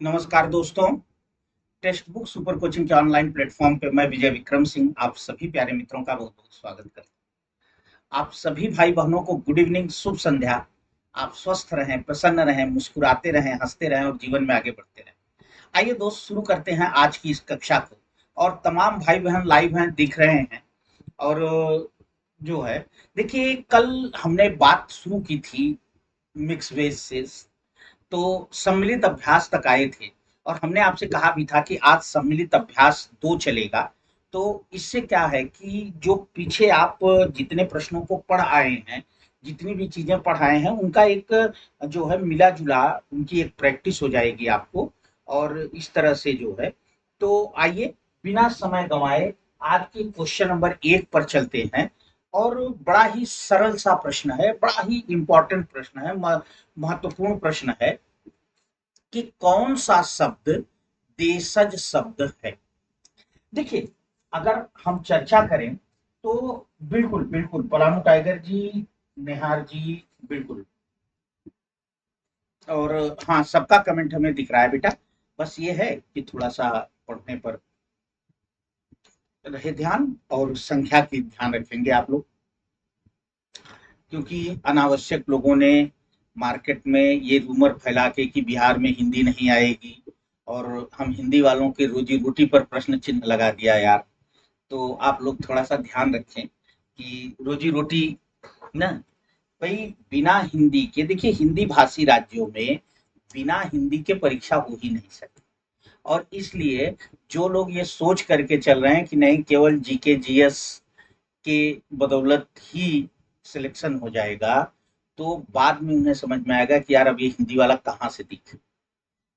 नमस्कार दोस्तों। Text book super coaching के ऑनलाइन प्लेटफॉर्म पे मैं विजय विक्रम सिंह आप सभी प्यारे मित्रों का बहुत बहुत स्वागत करता हूँ। आप सभी भाई बहनों को गुड इवनिंग, शुभ संध्या। आप स्वस्थ रहें, प्रसन्न रहें, मुस्कुराते रहें, हंसते रहें और जीवन में आगे बढ़ते रहें। आइए दोस्त, शुरू करते हैं आज की इस कक्षा को। और तमाम भाई बहन लाइव हैं, दिख रहे हैं। और जो है, देखिए, कल हमने बात शुरू की थी मिक्स वेज से, तो सम्मिलित अभ्यास तक आए थे। और हमने आपसे कहा भी था कि आज सम्मिलित अभ्यास 2 चलेगा। तो इससे क्या है कि जो पीछे आप जितने प्रश्नों को पढ़ आए हैं, जितनी भी चीजें पढ़ाए हैं, उनका एक जो है मिला जुला, उनकी एक प्रैक्टिस हो जाएगी आपको। और इस तरह से जो है, तो आइए बिना समय गंवाए आज के क्वेश्चन नंबर 1 पर चलते हैं। और बड़ा ही सरल सा प्रश्न है, बड़ा ही इंपॉर्टेंट प्रश्न है, महत्वपूर्ण प्रश्न है कि कौन सा शब्द देशज शब्द है। देखिए, अगर हम चर्चा करें तो बिल्कुल बिल्कुल पलामू टाइगर जी, निहार जी, बिल्कुल। और हाँ, सबका कमेंट हमें दिख रहा है बेटा। बस ये है कि थोड़ा सा पढ़ने पर रहे ध्यान, और संख्या की ध्यान रखेंगे आप लोग, क्योंकि अनावश्यक लोगों ने मार्केट में ये रूमर फैला के कि बिहार में हिंदी नहीं आएगी और हम हिंदी वालों की रोजी रोटी पर प्रश्न चिन्ह लगा दिया यार। तो आप लोग थोड़ा सा ध्यान रखें कि रोजी रोटी ना, भाई, बिना हिंदी के, देखिए, हिंदी भाषी राज्यों में बिना हिंदी के परीक्षा हो ही नहीं सकती। और इसलिए जो लोग ये सोच करके चल रहे हैं कि नहीं, केवल जीके जीएस के बदौलत ही सिलेक्शन हो जाएगा, तो बाद में उन्हें समझ में आएगा कि यार अब ये हिंदी वाला कहाँ से दिखे।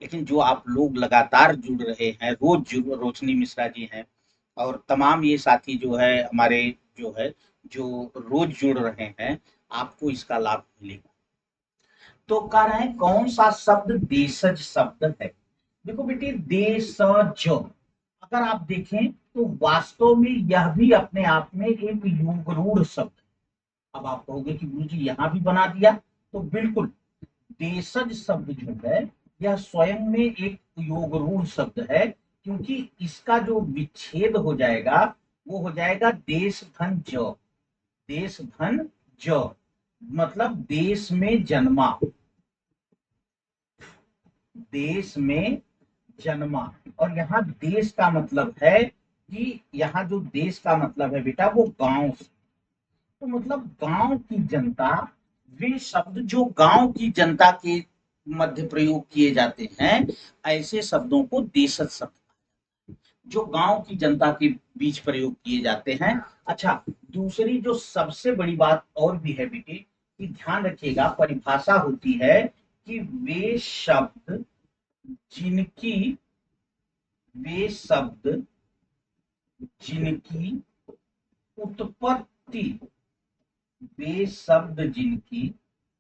लेकिन जो आप लोग लगातार जुड़ रहे हैं, रोज जुड़, रोशनी मिश्रा जी हैं और तमाम ये साथी जो है हमारे, जो है, जो रोज जुड़ रहे हैं, आपको इसका लाभ मिलेगा। तो कह रहे हैं कौन सा शब्द देशज शब्द है। देखो बेटे, देशज, अगर आप देखें तो वास्तव में यह भी अपने आप में एक युगरूढ़ शब्द है। अब आप कहोगे कि गुरु जी यहाँ भी बना दिया, तो बिल्कुल, देशज शब्द जो है, यह स्वयं में एक योगरूढ़ शब्द है, क्योंकि इसका जो विच्छेद हो जाएगा वो हो जाएगा देश धन ज। देश धन ज मतलब देश में जन्मा, देश में जन्मा। और यहाँ देश का मतलब है कि यहाँ जो देश का मतलब है बेटा, वो गांव से। तो मतलब गांव की जनता, वे शब्द जो गांव की जनता के मध्य प्रयोग किए जाते हैं, ऐसे शब्दों को देशज शब्द, जो गांव की जनता के बीच प्रयोग किए जाते हैं। अच्छा, दूसरी जो सबसे बड़ी बात और भी है बेटे, कि ध्यान रखिएगा, परिभाषा होती है कि जिनकी वे शब्द जिनकी उत्पत्ति वे शब्द जिनकी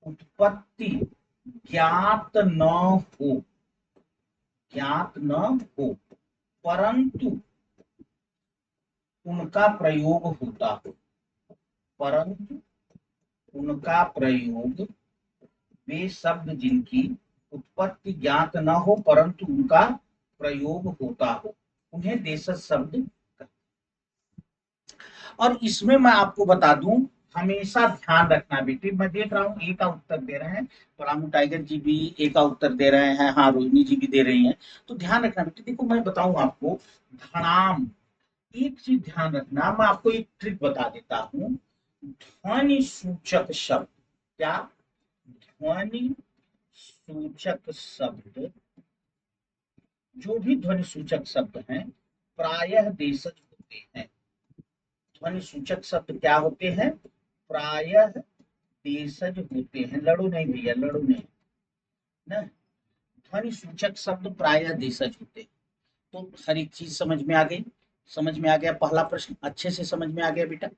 उत्पत्ति ज्ञात न हो, ज्ञात न हो, परंतु उनका प्रयोग होता हो, परंतु उनका प्रयोग, वे शब्द जिनकी उत्पत्ति ज्ञात न हो परंतु उनका प्रयोग होता हो, उन्हें देशज शब्द कहते हैं। और इसमें मैं आपको बता दूं, हमेशा ध्यान रखना बेटी, मैं देख रहा हूँ ए का उत्तर दे रहे हैं, परामू टाइगर जी भी ए का उत्तर दे रहे हैं, हाँ, रोहिणी जी भी दे रही हैं। तो ध्यान रखना बेटी, देखो मैं बताऊं आपको, धड़ाम, एक चीज ध्यान रखना, मैं आपको एक ट्रिक बता देता हूँ। ध्वनि सूचक शब्द, क्या, ध्वनि सूचक शब्द, जो भी ध्वनि सूचक शब्द हैं, प्रायः देशज होते हैं। ध्वनि सूचक शब्द क्या होते हैं, प्रायः देशज होते हैं। लड़ो नहीं भैया, लड़ो नहीं ना। ध्वनि सूचक शब्द प्रायः देशज होते हैं। तो हर एक चीज समझ में आ गई, समझ में आ गया, पहला प्रश्न अच्छे से समझ में आ गया बेटा।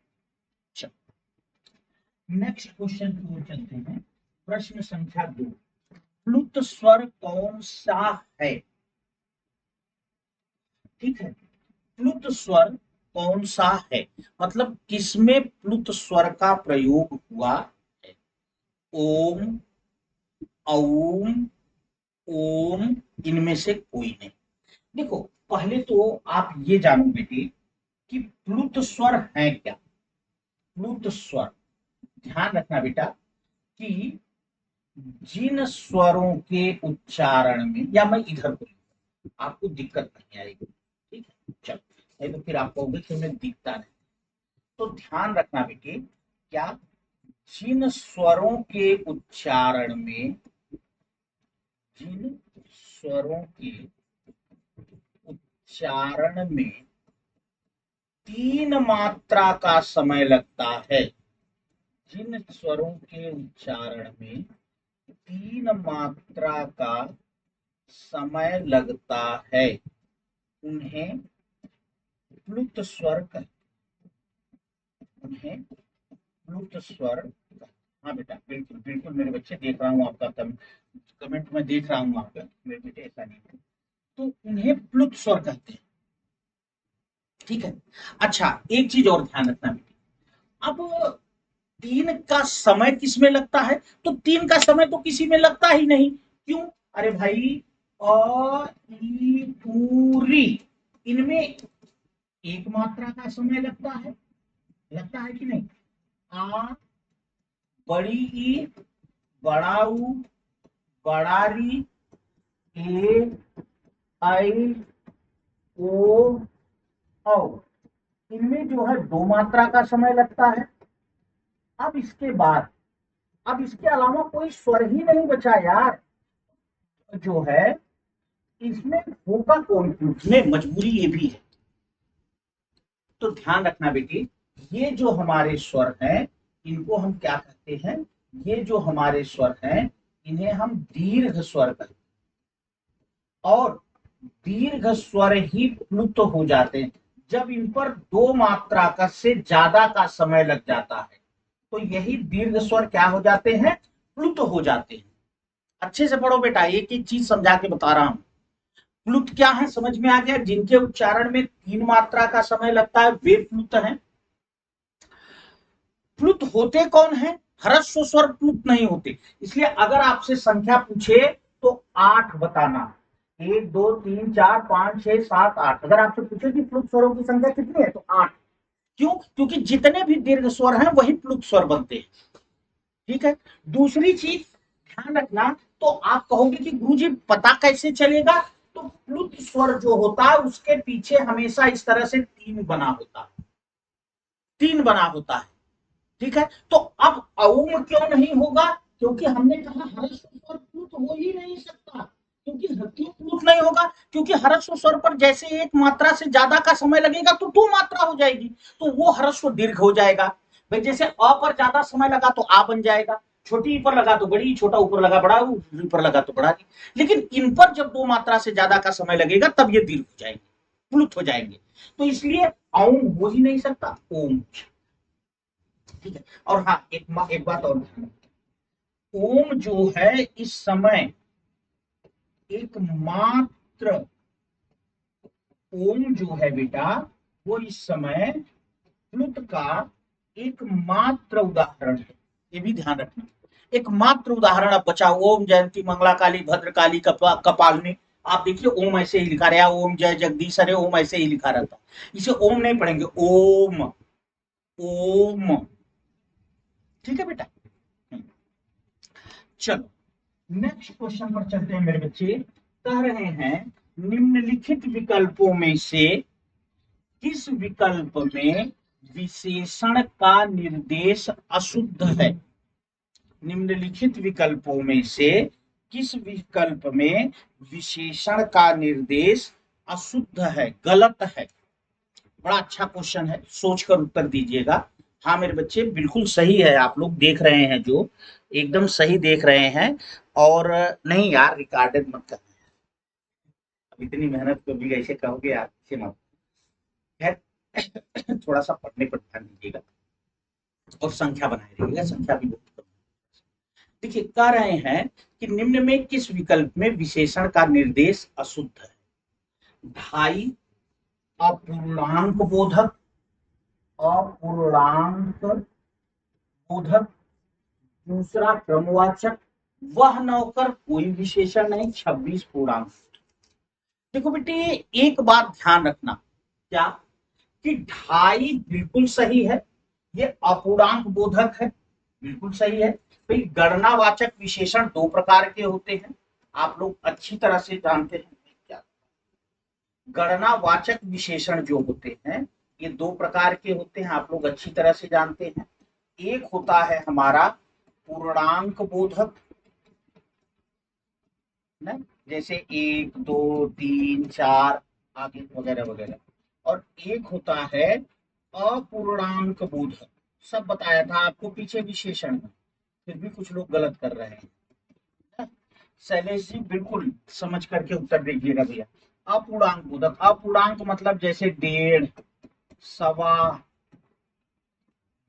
चलो, नेक्स्ट क्वेश्चन की ओर चलते हैं। प्रश्न संख्या 2, प्लुत स्वर कौन सा है। ठीक है, प्लुत स्वर कौन सा है, मतलब किसमें प्लुत स्वर का प्रयोग हुआ है। ओम, औम, ओम, इनमें से कोई नहीं। देखो पहले तो आप ये जानो बेटे कि प्लुत स्वर है क्या। प्लुत स्वर, ध्यान रखना बेटा कि जिन स्वरों के उच्चारण में, या मैं इधर बोलूं आपको दिक्कत नहीं आएगी, ठीक है, चलो, नहीं तो फिर आप कहोगे कि हमें दिखता नहीं। तो ध्यान रखना बेटे, क्या, जिन स्वरों के उच्चारण में, जिन स्वरों के उच्चारण में 3 मात्रा का समय लगता है, जिन स्वरों के उच्चारण में 3 मात्रा का समय लगता है उन्हें प्लुत स्वर कहते, उन्हें प्लुत स्वर कहते। हाँ बेटा, बिल्कुल बिल्कुल मेरे बच्चे, देख रहा हूँ आपका कमेंट में देख रहा हूँ आपका, मेरे बेटे ऐसा नहीं है, तो उन्हें प्लुत स्वर कहते हैं, ठीक है। अच्छा एक चीज और ध्यान रखना बेटे, अब 3 का समय किस में लगता है, तो 3 का समय तो किसी में लगता ही नहीं, क्यों, अरे भाई अ ई पूरी, इनमें 1 मात्रा का समय लगता है कि नहीं। आ, बड़ी ई, बड़ा ऊ, बड़ा री, ए, आई, ओ, औ, इनमें जो है 2 मात्रा का समय लगता है। अब इसके बाद, अब इसके अलावा कोई स्वर ही नहीं बचा यार, जो है इसमें होगा कौन, में मजबूरी ये भी है। तो ध्यान रखना बेटी, ये जो हमारे स्वर हैं इनको हम क्या कहते हैं, ये जो हमारे स्वर हैं इन्हें हम दीर्घ स्वर कहते हैं, और दीर्घ स्वर ही प्लुत हो जाते हैं जब इन पर 2 मात्रा का से ज्यादा का समय लग जाता है, तो यही दीर्घ स्वर क्या हो जाते हैं, प्लुत हो जाते हैं। अच्छे से पढ़ो बेटा, एक एक चीज समझा के बता रहा हूं। प्लुत क्या है समझ में आ गया, जिनके उच्चारण में 3 मात्रा का समय लगता है वे प्लुत हैं। प्लुत होते कौन है, ह्रस्व स्वर प्लुत नहीं होते, इसलिए अगर आपसे संख्या पूछे तो 8 बताना, 1 2 3 4 5 6 7 8, अगर आपसे पूछे कि प्लुत स्वरों की संख्या कितनी है तो 8। क्यों, क्योंकि जितने भी दीर्घ स्वर हैं वही प्लुत स्वर बनते हैं, ठीक है। दूसरी चीज ध्यान रखना, तो आप कहोगे कि गुरुजी पता कैसे चलेगा, तो प्लुत स्वर जो होता है उसके पीछे हमेशा इस तरह से 3 बना होता है, ठीक है। तो अब औम क्यों नहीं होगा, क्योंकि हमने कहा ह्रस्व स्वर प्लुत हो ही नहीं सकता, क्योंकि क्यों प्लुत नहीं होगा, क्योंकि ह्रस्व स्वर पर जैसे 1 मात्रा से ज्यादा का समय लगेगा तो 2 मात्रा हो जाएगी, तो वो ह्रस्व दीर्घ हो जाएगा। भाई जैसे अ पर ज्यादा समय लगा तो आ बन जाएगा, छोटी ई पर लगा तो बड़ी, छोटा ऊपर लगा बड़ा, ऊ पर लगा तो बड़ा। लेकिन इन पर जब 2 मात्रा से ज्यादा का समय लगेगा तब ये दीर्घ हो जाएंगे, प्लुत हो जाएंगे, तो इसलिए औम हो ही नहीं सकता, ओम, ठीक है। और हाँ एक बात और, ओम जो है इस समय एकमात्र, ओम जो है बेटा वो इस समय प्लुत का एकमात्र उदाहरण है, ये भी ध्यान रखना। एकमात्र उदाहरण अब बचा, ओम जयंती मंगला काली भद्र काली कपालिनी, आप देखिए ओम ऐसे ही लिखा रहा, ओम जय जगदीश हरे, ओम ऐसे ही लिखा रहता, इसे ओम नहीं पढ़ेंगे, ओम, ओम, ठीक है बेटा। चलो नेक्स्ट क्वेश्चन पर चलते हैं मेरे बच्चे, कह रहे हैं निम्नलिखित विकल्पों में से किस विकल्प में विशेषण का निर्देश अशुद्ध है, निम्नलिखित विकल्पों में से किस विकल्प में विशेषण का निर्देश अशुद्ध है, गलत है। बड़ा अच्छा क्वेश्चन है, सोचकर उत्तर दीजिएगा। हाँ मेरे बच्चे बिल्कुल सही है, आप लोग देख रहे हैं जो एकदम सही देख रहे हैं, और नहीं यार रिकॉर्डेड मत करना, अब इतनी मेहनत को भी ऐसे कहोगे यार, इसे मत, खैर थोड़ा सा पढ़ने पर ध्यान दीजिएगा और संख्या बनाए रहिएगा, संख्या भी बहुत कम। देखिए कह रहे हैं कि निम्न में किस विकल्प में विशेषण का निर्देश अशुद्ध है, ढाई, अपूर्णांक बोधक, अपूर्णांक बोधक, दूसरा क्रमवाचक, वह नौकर कोई विशेषण नहीं, 26 पूर्णांक, देखो बेटे, एक बात ध्यान रखना, क्या कि ढाई बिल्कुल सही है, ये अपूर्णांक बोधक है, बिल्कुल सही है। भाई गणनावाचक विशेषण दो प्रकार के होते हैं, आप लोग अच्छी तरह से जानते हैं क्या। गणनावाचक विशेषण जो होते हैं ये दो प्रकार के होते हैं, आप लोग अच्छी तरह से जानते हैं। एक होता है हमारा पूर्णांक बोधक, ना, जैसे एक दो तीन चार आगे वगैरह वगैरह, और एक होता है अपूर्णांक बोधक। सब बताया था आपको पीछे विशेषण में, फिर भी कुछ लोग गलत कर रहे हैं ना? शैलेश जी बिल्कुल समझ करके उत्तर दीजिएगा भैया। अपूर्णांक बोधक, अपूर्णांक मतलब जैसे डेढ़, सवा,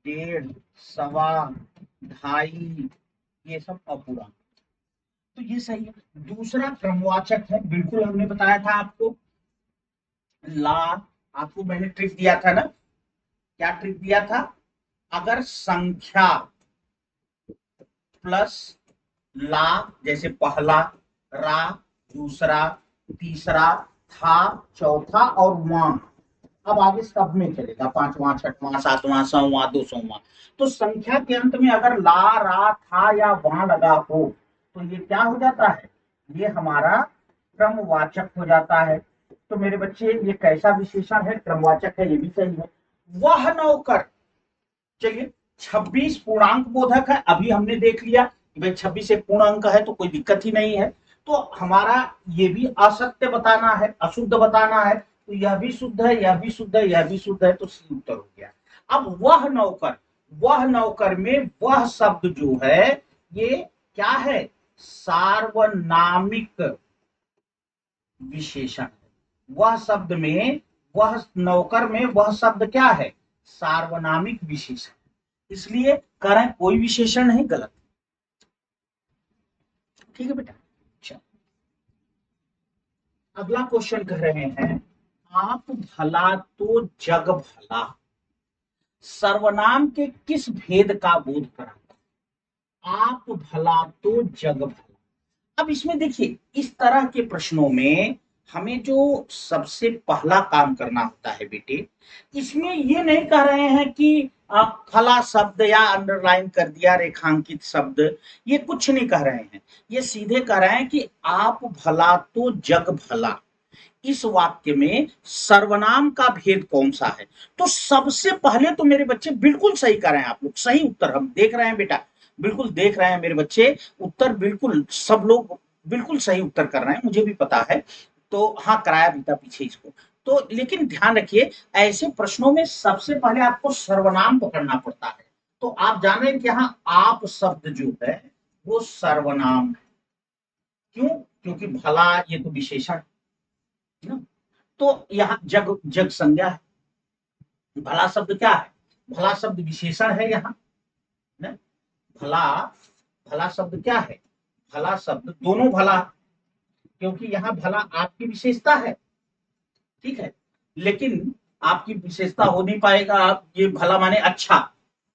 डेढ़, सवा, ढाई, ये सब अपूर्णांक, तो ये सही है। दूसरा क्रमवाचक है, बिल्कुल हमने बताया था आपको, ला, आपको मैंने ट्रिक दिया था ना, क्या ट्रिक दिया था, अगर संख्या प्लस ला, जैसे पहला, रा, दूसरा, तीसरा, था, चौथा और वां, अब आगे सब में चलेगा, पांचवा, छठवां, सातवां, सौवां, दो सौवां, तो संख्या के अंत में अगर ला, रा, था या वां लगा हो तो ये क्या हो जाता है, ये हमारा क्रमवाचक हो जाता है। तो मेरे बच्चे ये कैसा विशेषण है, क्रमवाचक है, ये भी सही है। वह नौकर, चलिए 26 पूर्णांक बोधक है, अभी हमने देख लिया कि भाई 26 एक पूर्ण अंक है तो कोई दिक्कत ही नहीं है। तो हमारा ये भी असत्य बताना है, अशुद्ध बताना है, तो यह भी शुद्ध है, यह भी शुद्ध है, यह भी शुद्ध है, तो सी उत्तर हो गया। अब वह नौकर, वह नौकर में वह शब्द जो है ये क्या है, सार्वनामिक विशेषण है। वह शब्द में, वह नौकर में वह शब्द क्या है, सार्वनामिक विशेषण, इसलिए करें कोई विशेषण नहीं गलत। ठीक है बेटा। अच्छा, अगला क्वेश्चन कह रहे हैं, आप भला तो जग भला सर्वनाम के किस भेद का बोध कराता, आप भला तो जग भला। अब इसमें देखिए, इस तरह के प्रश्नों में हमें जो सबसे पहला काम करना होता है बेटे, इसमें ये नहीं कह रहे हैं कि फला शब्द या अंडरलाइन कर दिया रेखांकित शब्द, ये कुछ नहीं कह रहे हैं, ये सीधे कह रहे हैं कि आप भला तो जग भला, इस वाक्य में सर्वनाम का भेद कौन सा है। तो सबसे पहले तो मेरे बच्चे बिल्कुल सही कर रहे हैं, आप लोग सही उत्तर हम देख रहे हैं बेटा, बिल्कुल देख रहे हैं मेरे बच्चे, उत्तर बिल्कुल सब लोग बिल्कुल सही उत्तर कर रहे हैं, मुझे भी पता है। तो हाँ, कराया भी था पीछे इसको। तो लेकिन ध्यान रखिए, ऐसे प्रश्नों में सबसे पहले आपको सर्वनाम पकड़ना पड़ता है। तो आप जाने कि यहाँ आप शब्द जो है वो सर्वनाम है। क्यों, क्योंकि भला ये तो विशेषण है ना, तो यहाँ जग, जग संज्ञा है, भला शब्द क्या है, भला शब्द विशेषण है यहाँ ना। भला, भला शब्द क्या है, भला शब्द दोनों भला, क्योंकि यहाँ भला आपकी विशेषता है, ठीक है, लेकिन आपकी विशेषता हो नहीं पाएगा, आप ये भला माने अच्छा,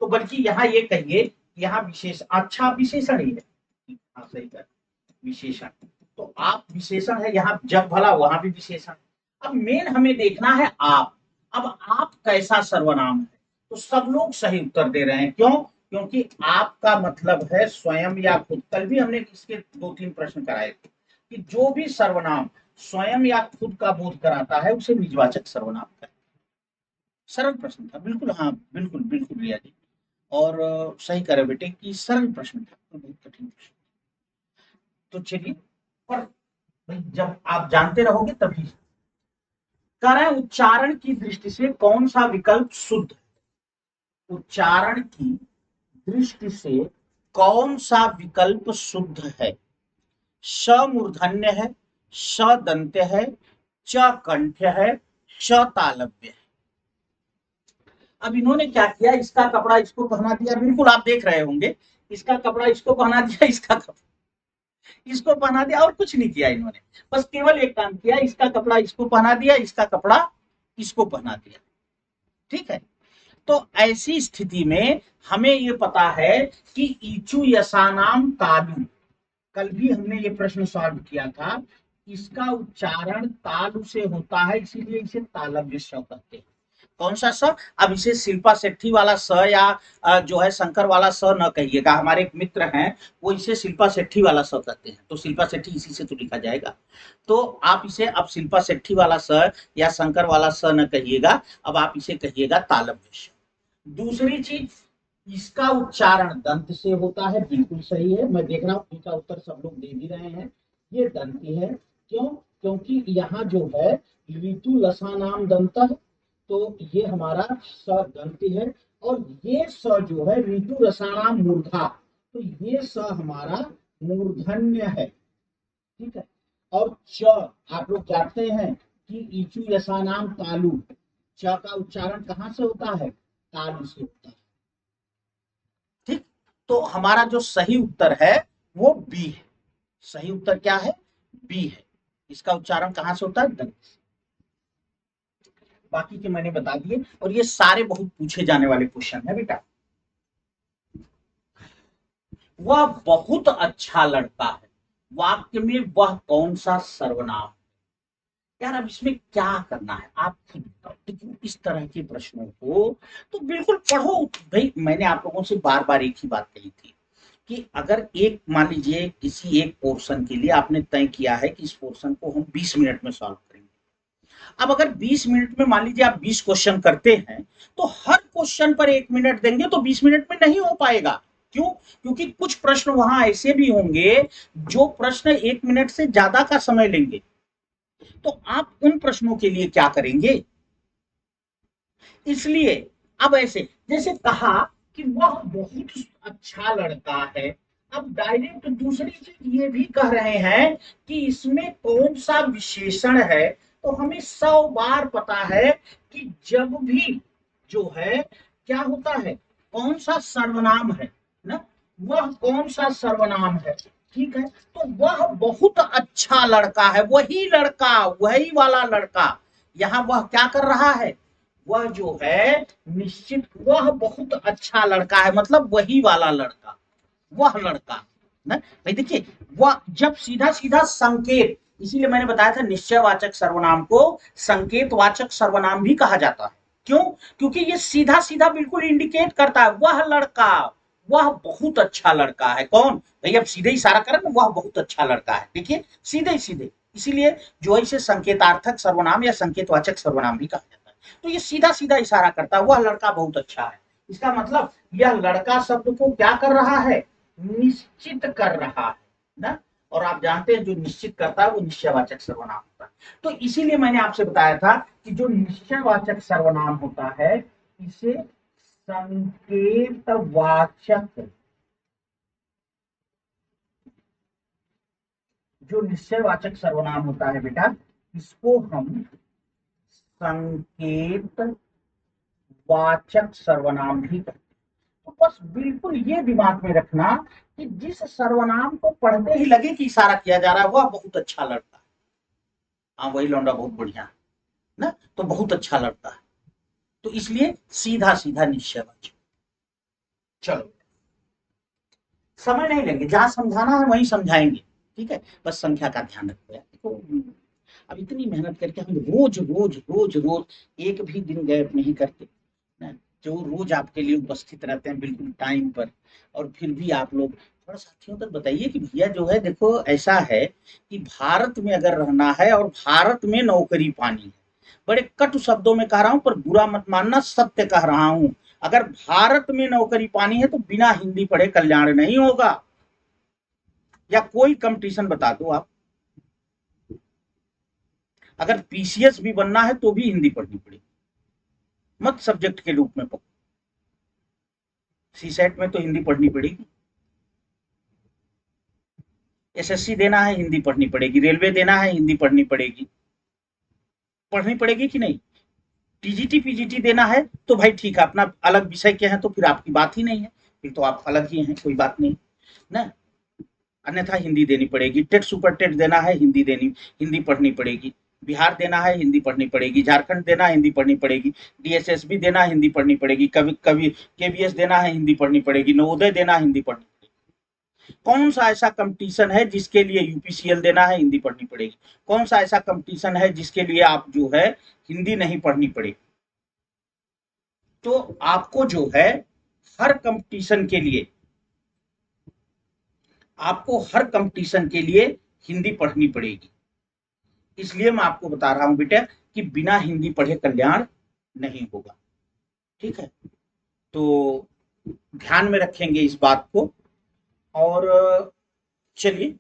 तो बल्कि यहाँ ये कहिए, यहाँ विशेष अच्छा विशेषण ही है, हाँ सही है, विशेषण, तो आप विशेषण है, यहाँ जग भला वहां भी विशेषण। अब मेन हमें देखना है आप, अब आप कैसा सर्वनाम है, तो सब लोग सही उत्तर दे रहे हैं, क्यों, क्योंकि आपका मतलब है स्वयं या खुद। कल भी हमने इसके दो तीन प्रश्न कराए थे कि जो भी सर्वनाम स्वयं या खुद का बोध कराता है उसे निजवाचक सर्वनाम कहते हैं। सरल प्रश्न था बिल्कुल, हाँ बिल्कुल बिल्कुल रिया जी, और सही करे बेटे कि सरल प्रश्न था, तो बहुत कठिन प्रश्न। तो चलिए, पर जब आप जानते रहोगे तभी। कह रहे हैं उच्चारण की दृष्टि से कौन सा विकल्प शुद्ध है, उच्चारण की दृष्टि से कौन सा विकल्प शुद्ध है, श मूर्धन्य है, श दंत्य है, च कंठ्य है, श तालव्य है। अब इन्होंने क्या किया, इसका कपड़ा इसको पहना दिया, बिल्कुल आप देख रहे होंगे, इसका कपड़ा इसको पहना दिया, इसका कपड़ा इसको पहना दिया, और कुछ नहीं किया इन्होंने, बस केवल एक काम किया, इसका कपड़ा इसको पहना दिया, इसका कपड़ा इसको पहना दिया, ठीक है। तो ऐसी स्थिति में हमें ये पता है कि ईचु यशानाम तालु, कल भी हमने ये प्रश्न सॉल्व किया था, इसका उच्चारण तालु से होता है, इसीलिए इसे तालव्य स कहते हैं। कौन सा स? अब इसे शिल्पा शेट्टी वाला स या जो है शंकर वाला स न कहिएगा। हमारे एक मित्र हैं, वो इसे शिल्पा शेट्टी वाला स कहते हैं, तो शिल्पा शेट्टी इसी से तो लिखा जाएगा। तो आप इसे अब शिल्पा शेट्टी वाला स या शंकर वाला स न कहिएगा, अब आप इसे कहिएगा तालव्य स। दूसरी चीज, इसका उच्चारण दंत से होता है, बिल्कुल सही है। मैं देख रहा हूँ इनका उत्तर सब लोग दे भी रहे हैं। ये दंती है, क्यों? क्योंकि यहाँ जो है ऋतु लसा नाम दंत, तो ये हमारा स दंती है। और ये स जो है ऋतु रसाणाम मूर्धा, तो ये स हमारा मूर्धन्य है, ठीक है। और च, आप लोग जानते हैं कि ईचु यसा नाम तालु, च का उच्चारण कहाँ से होता है? तालु से होता है, ठीक। तो हमारा जो सही उत्तर है वो बी है। सही उत्तर क्या है? बी है। इसका उच्चारण कहां से होता है? दंत से। बाकी के मैंने बता दिए, और ये सारे बहुत पूछे जाने वाले क्वेश्चन है बेटा। वह बहुत अच्छा लड़का है, वाक्य में वह कौन सा सर्वनाम? यार अब इसमें क्या करना है आप खुद बताओ। देखो इस तरह के प्रश्नों को तो बिल्कुल पढ़ो भाई। मैंने आप लोगों से बार बार एक ही बात कही थी कि अगर एक मान लीजिए किसी एक पोर्शन के लिए आपने तय किया है कि इस पोर्शन को हम 20 मिनट में सॉल्व करेंगे। अब अगर 20 मिनट में मान लीजिए आप 20 क्वेश्चन करते हैं, तो हर क्वेश्चन पर 1 मिनट देंगे तो 20 मिनट में नहीं हो पाएगा। क्यों? क्योंकि कुछ प्रश्न वहां ऐसे भी होंगे जो प्रश्न 1 मिनट से ज्यादा का समय लेंगे। तो आप उन प्रश्नों के लिए क्या करेंगे? इसलिए अब ऐसे जैसे कहा कि वह बहुत अच्छा लड़का है, अब डायरेक्ट दूसरी चीज ये भी कह रहे हैं कि इसमें कौन सा विशेषण है। तो हमें 100 बार पता है कि जब भी जो है क्या होता है, कौन सा सर्वनाम है ना, वह कौन सा सर्वनाम है, ठीक है। तो वह बहुत अच्छा लड़का है, वही लड़का, वही वाला लड़का। यहां वह क्या कर रहा है? वह जो है निश्चित वह बहुत अच्छा लड़का है, मतलब वही वाला लड़का, वह लड़का ना भाई। देखिए वह जब सीधा सीधा संकेत, इसीलिए मैंने बताया था निश्चयवाचक सर्वनाम को संकेतवाचक सर्वनाम भी कहा जाता है। क्यों? क्योंकि ये सीधा सीधा बिल्कुल इंडिकेट करता है वह लड़का, वह बहुत अच्छा लड़का है। कौन भाई? अब सीधे इशारा करें ना, वह बहुत अच्छा लड़का है, देखिए सीधे सीधे। इसीलिए जो है इसे संकेतार्थक सर्वनाम या संकेतवाचक सर्वनाम भी कहा जाता है। तो ये सीधा सीधा इशारा करता है वह लड़का बहुत अच्छा है। इसका मतलब यह लड़का शब्द को क्या कर रहा है? निश्चित कर रहा है ना। और आप जानते हैं जो निश्चित करता है वो निश्चयवाचक सर्वनाम होता है। तो इसीलिए मैंने आपसे बताया था कि जो निश्चयवाचक सर्वनाम होता है इसे संकेतवाचक, जो निश्चयवाचक सर्वनाम होता है बेटा, इसको हम संकेतवाचक सर्वनाम भी कहते हैं। तो बस बिल्कुल ये दिमाग में रखना कि जिस सर्वनाम को पढ़ते ही लगे कि इशारा किया जा रहा है वह बहुत अच्छा लड़का है, हाँ वही लौंडा बहुत बढ़िया है ना, तो बहुत अच्छा लड़का है। तो इसलिए सीधा सीधा निश्चयवाचक। चलो समय नहीं लेंगे, जहां समझाना है वहीं समझाएंगे, ठीक है। बस संख्या का ध्यान रखो यार। देखो अब इतनी मेहनत करके हम रोज रोज रोज रोज एक भी दिन गैप नहीं करते ना, जो रोज आपके लिए उपस्थित रहते हैं बिल्कुल टाइम पर। और फिर भी आप लोग थोड़ा साथियों तक बताइए कि भैया जो है देखो ऐसा है कि भारत में अगर रहना है और भारत में नौकरी पानी है, बड़े कटु शब्दों में कह रहा हूं पर बुरा मत मानना, सत्य कह रहा हूं। अगर भारत में नौकरी पानी है तो बिना हिंदी पढ़े कल्याण नहीं होगा। या कोई कंपटीशन बता दो आप, अगर पीसीएस भी बनना है तो भी हिंदी पढ़नी पड़ेगी, मत सब्जेक्ट के रूप में पढ़ो। सीसेट में तो हिंदी पढ़नी पड़ेगी, एसएससी देना है हिंदी पढ़नी पड़ेगी, रेलवे देना है हिंदी पढ़नी पड़ेगी, पढ़नी पड़ेगी कि नहीं। टीजीटी पीजीटी देना है तो भाई ठीक है, अपना अलग विषय के हैं तो फिर आपकी बात ही नहीं है, फिर तो आप अलग ही हैं, कोई बात नहीं ना। अन्यथा हिंदी देनी पड़ेगी। टेट सुपर टेट देना है हिंदी देनी, हिंदी पढ़नी पड़ेगी। बिहार देना है हिंदी पढ़नी पड़ेगी, झारखंड देना है हिंदी पढ़नी पड़ेगी, डीएसएस भी देना है हिंदी पढ़नी पड़ेगी, कभी कभी केबीएस देना है हिंदी पढ़नी पड़ेगी, नवोदय देना है हिंदी पढ़नी पड़ेगी। कौन सा ऐसा कंपटीशन है जिसके लिए यूपीसीएल देना है, हिंदी पढ़नी पड़ेगी। कौन सा ऐसा कंपटीशन है जिसके लिए आप जो है हिंदी नहीं पढ़नी पड़ेगी। तो आपको जो है हर कंपटीशन के लिए, आपको हर कंपटीशन के लिए हिंदी पढ़नी पड़ेगी। इसलिए मैं आपको बता रहा हूं बेटा कि बिना हिंदी पढ़े कल्याण नहीं होगा। ठीक है, तो ध्यान में रखेंगे इस बात को। और चलिए,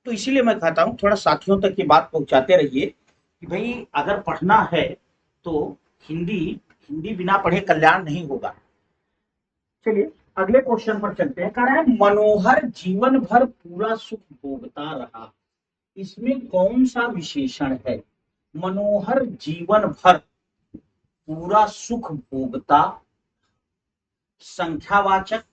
तो इसीलिए मैं कहता हूँ थोड़ा साथियों तक ये बात पहुंचाते रहिए कि भाई अगर पढ़ना है तो हिंदी हिंदी बिना पढ़े कल्याण नहीं होगा। चलिए अगले क्वेश्चन पर चलते हैं। कह रहा है मनोहर जीवन भर पूरा सुख भोगता रहा, इसमें कौन सा विशेषण है। मनोहर जीवन भर पूरा सुख भोगता, संख्यावाचक,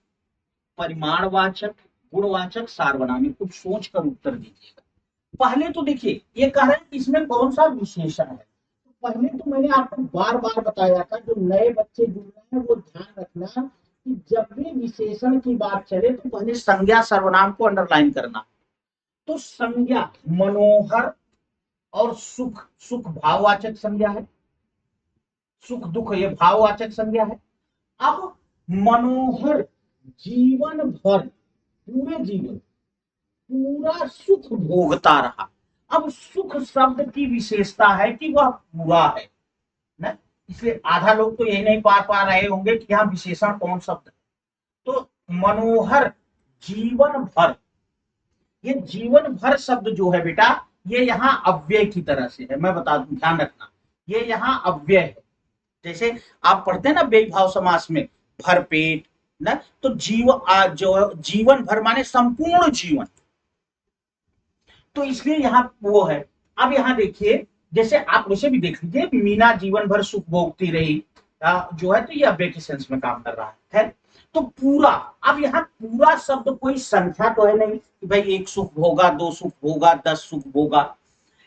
परिमाणवाचक, गुणवाचक, सार्वनामिक। कुछ सोच कर उत्तर दीजिएगा। पहले तो देखिए ये कह रहे हैं इसमें कौन सा विशेषण है। पहले तो मैंने आपको बार बार बताया था, जो नए बच्चे जुड़ रहे हैं वो ध्यान रखना कि जब भी विशेषण की बात चले तो पहले संज्ञा सर्वनाम को अंडरलाइन करना। तो संज्ञा मनोहर और सुख, सुख भाववाचक संज्ञा है, सुख दुख ये भाववाचक संज्ञा है। अब मनोहर जीवन भर, पूरे जीवन पूरा सुख भोगता रहा। अब सुख शब्द की विशेषता है कि वह पूरा है ना, इसलिए आधा लोग तो यही नहीं पा रहे होंगे कि यहाँ विशेषण कौन शब्द है। तो मनोहर जीवन भर, ये जीवन भर शब्द जो है बेटा ये यहाँ अव्यय की तरह से है। मैं बता दूं, ध्यान रखना, ये यहाँ अव्यय है। जैसे आप पढ़ते हैं ना बेभाव समास में, भर पेट ना, तो जो जीवन भर माने संपूर्ण जीवन। तो इसलिए यहाँ वो है। अब यहाँ देखिए, जैसे आप वैसे भी देख लीजिए, मीना जीवन भर सुख भोगती रही जो है, तो ये अव्यय के सेंस में काम कर रहा है। तो पूरा, अब यहाँ पूरा शब्द कोई संख्या तो है नहीं कि भाई 1 सुख भोगा, 2 सुख भोगा, 10 सुख भोगा,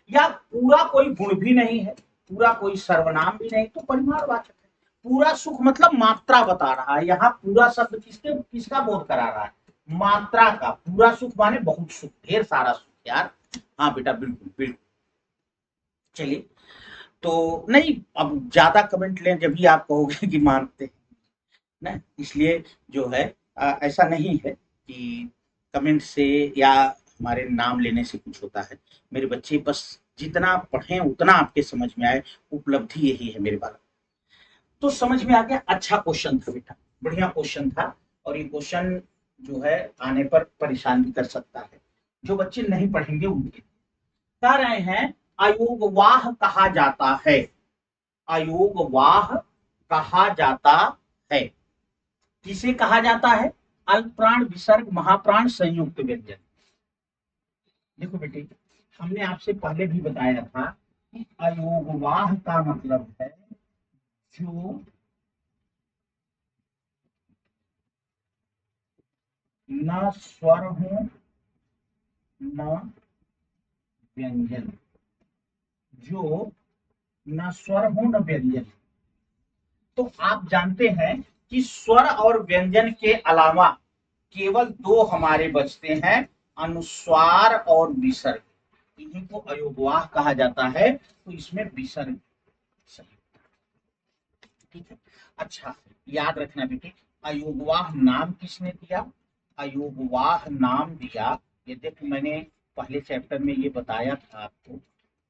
या पूरा कोई गुण भी नहीं है, पूरा कोई सर्वनाम भी नहीं, तो परिमाणवाचक है। पूरा सुख मतलब मात्रा बता रहा है। यहाँ पूरा शब्द किसका बोध करा रहा है, मात्रा का। पूरा सुख माने बहुत सुख, ढेर सारा सुख यार। हाँ बेटा बिल्कुल बिल्कुल। चलिए, तो नहीं अब ज्यादा कमेंट लें जब भी आप कहोगे कि मानते हैं ना, इसलिए जो है ऐसा नहीं है कि कमेंट से या हमारे नाम लेने से कुछ होता है। मेरे बच्चे बस जितना पढ़े उतना आपके समझ में आए, उपलब्धि यही है मेरे वाला। तो समझ में आ गया, अच्छा क्वेश्चन था बेटा, बढ़िया क्वेश्चन था। और ये क्वेश्चन जो है आने पर परेशान भी कर सकता है, जो बच्चे नहीं पढ़ेंगे उनके। कह रहे हैं अयोगवाह कहा जाता है, अयोगवाह कहा जाता है। किसे कहा जाता है, अल्पप्राण, विसर्ग, महाप्राण, संयुक्त व्यंजन। देखो बेटे, हमने आपसे पहले भी बताया था कि अयोगवाह का मतलब है जो न स्वर हो न व्यंजन, जो न स्वर हो न व्यंजन। तो आप जानते हैं कि स्वर और व्यंजन के अलावा केवल 2 हमारे बचते हैं, अनुस्वार और विसर्ग। इन्हीं को अयोगवाह कहा जाता है। तो इसमें विसर्ग सही, ठीक है। अच्छा, याद रखना बेटे, अयोगवाह नाम किसने दिया, अयोगवाह नाम दिया, ये देखो मैंने पहले चैप्टर में ये बताया था आपको,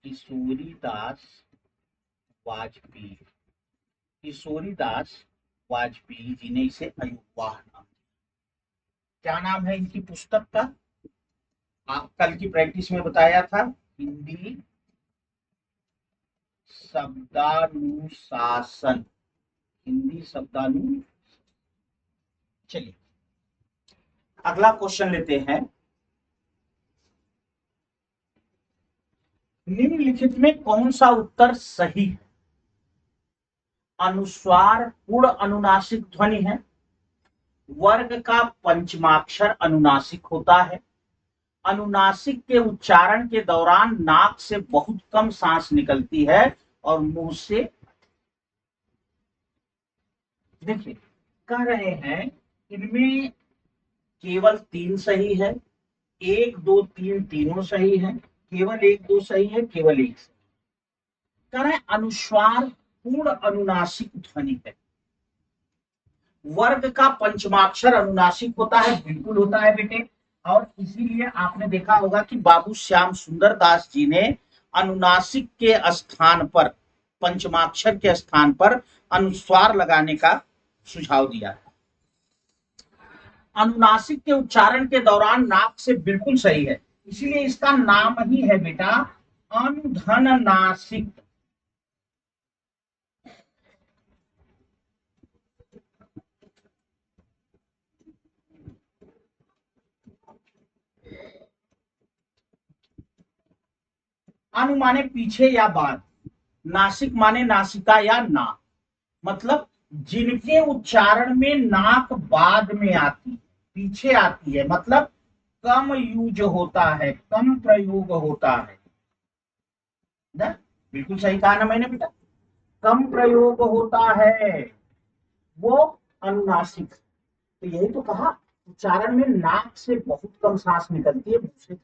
किशोरीदास वाजपेयी, किशोरीदास वाजपेयी जी ने इसे अयोगवाह नाम दिया। क्या नाम है इनकी पुस्तक का, आप कल की प्रैक्टिस में बताया था, हिंदी शब्दानुशासन, हिंदी शब्दानुशासन। चलिए अगला क्वेश्चन लेते हैं। निम्नलिखित में कौन सा उत्तर सही है। अनुस्वार पूर्ण अनुनासिक ध्वनि है, वर्ग का पंचमाक्षर अनुनासिक होता है, अनुनासिक के उच्चारण के दौरान नाक से बहुत कम सांस निकलती है और मुंह से। देखिए कह रहे हैं इनमें केवल 3 सही है, 1 2 3 तीनों सही है, केवल 1 2 सही है, केवल 1 सही। कह रहे हैं अनुस्वार पूर्ण अनुनासिक ध्वनि है। वर्ग का पंचमाक्षर अनुनासिक होता है, बिल्कुल होता है बेटे। और इसीलिए आपने देखा होगा कि बाबू श्याम सुंदर दास जी ने अनुनासिक के स्थान पर, पंचमाक्षर के स्थान पर अनुस्वार लगाने का सुझाव दिया। अनुनासिक के उच्चारण के दौरान नाक से बिल्कुल सही है, इसीलिए इसका नाम ही है बेटा अनुधन नासिक। अनु माने पीछे या बाद, नासिक माने नासिका या नाक, मतलब जिनके उच्चारण में नाक बाद में आती है, पीछे आती है, मतलब कम यूज होता है, कम प्रयोग होता है ना। बिल्कुल सही कहा ना मैंने बेटा, कम प्रयोग होता है वो अनुनासिक। तो यही तो कहा, उच्चारण में नाक से बहुत कम सांस निकलती है, मुंह से।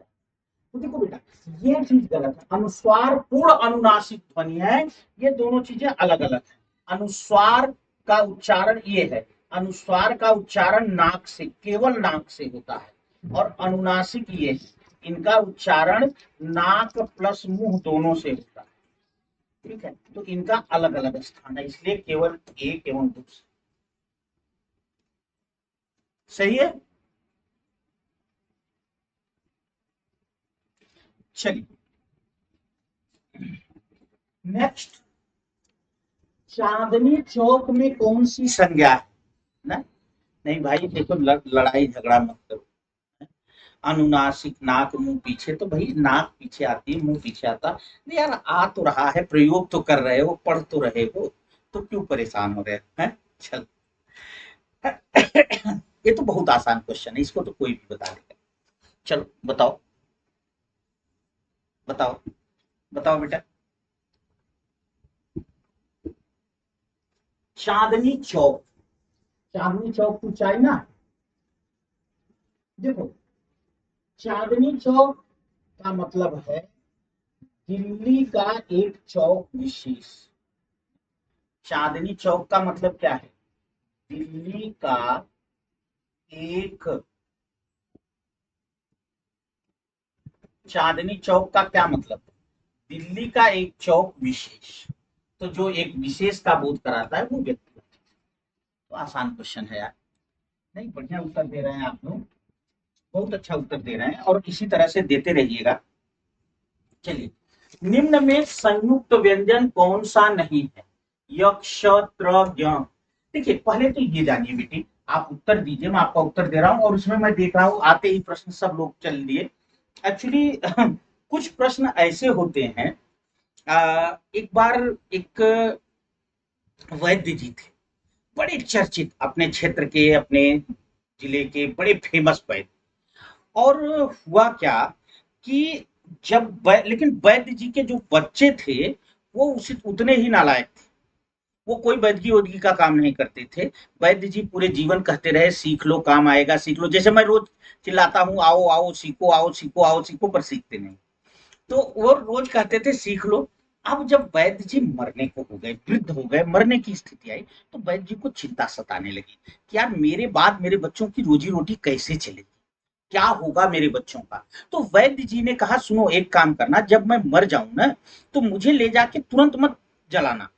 तो देखो बेटा, ये चीज गलत है। अनुस्वार पूर्ण अनुनासिक ध्वनि है, ये दोनों चीजें अलग अलग है। अनुस्वार का उच्चारण ये है, अनुस्वार का उच्चारण नाक से, केवल नाक से होता है, और अनुनासिक ये है, इनका उच्चारण नाक प्लस मुंह दोनों से होता है। ठीक है, तो इनका अलग अलग स्थान है, इसलिए केवल 1 एवं 2 सही है। चलिए नेक्स्ट, चांदनी चौक में कौन सी संज्ञा है ना। नहीं भाई देखो, लड़ाई झगड़ा मत करो। अनुनासिक नाक मुंह पीछे, तो भाई नाक पीछे आती है, मुंह पीछे आता नहीं यार, आ तो रहा है, प्रयोग तो कर रहे हो, पढ़ तो रहे हो, तो क्यों परेशान हो रहे हैं। चल ये तो बहुत आसान क्वेश्चन है, इसको तो कोई भी बता देगा। चलो बताओ, बताओ, बताओ बेटा। चांदनी चौक, चांदनी चौक तो चाइना। देखो, चांदनी चौक का मतलब है दिल्ली का एक चौक विशेष। चांदनी चौक का मतलब क्या है, दिल्ली का एक, चांदनी चौक का क्या मतलब, दिल्ली का एक चौक विशेष। तो जो एक विशेष का बोध कराता है वो व्यक्ति। तो आसान क्वेश्चन है यार। नहीं, बढ़िया उत्तर दे रहे हैं आप लोग, बहुत अच्छा उत्तर दे रहे हैं, और इसी तरह से देते रहिएगा। चलिए, निम्न में संयुक्त व्यंजन कौन सा नहीं है, यक्ष त्र ज्ञ। देखिए पहले तो ये जानिए बेटी, आप उत्तर दीजिए, मैं आपका उत्तर दे रहा हूं, और उसमें मैं देख रहा हूं आते ही प्रश्न सब लोग चल दिए। एक्चुअली कुछ प्रश्न ऐसे होते हैं। एक बार एक वैद्य जी थे, बड़े चर्चित, अपने क्षेत्र के, अपने जिले के बड़े फेमस वैद्य। और हुआ क्या कि जब लेकिन वैद्य जी के जो बच्चे थे वो उसी उतने ही नालायक थे, वो कोई वैद्यगी वैद्यगी का काम नहीं करते थे। वैद्य जी पूरे जीवन कहते रहे सीख लो, काम आएगा, सीख लो, जैसे मैं रोज चिल्लाता हूँ आओ आओ सीखो, आओ सीखो, आओ सीखो, पर सीखते नहीं। तो वो रोज कहते थे सीख लो। अब जब वैद्य जी मरने को हो गए, वृद्ध हो गए, मरने की स्थिति आई, तो वैद्य जी को चिंता सताने लगी कि यार मेरे बाद मेरे बच्चों की रोजी रोटी कैसे चलेगी, क्या होगा मेरे बच्चों का। तो वैद्य जी ने कहा सुनो एक काम करना, जब मैं मर जाऊं ना, तो मुझे ले जाके तुरंत मत जलाना,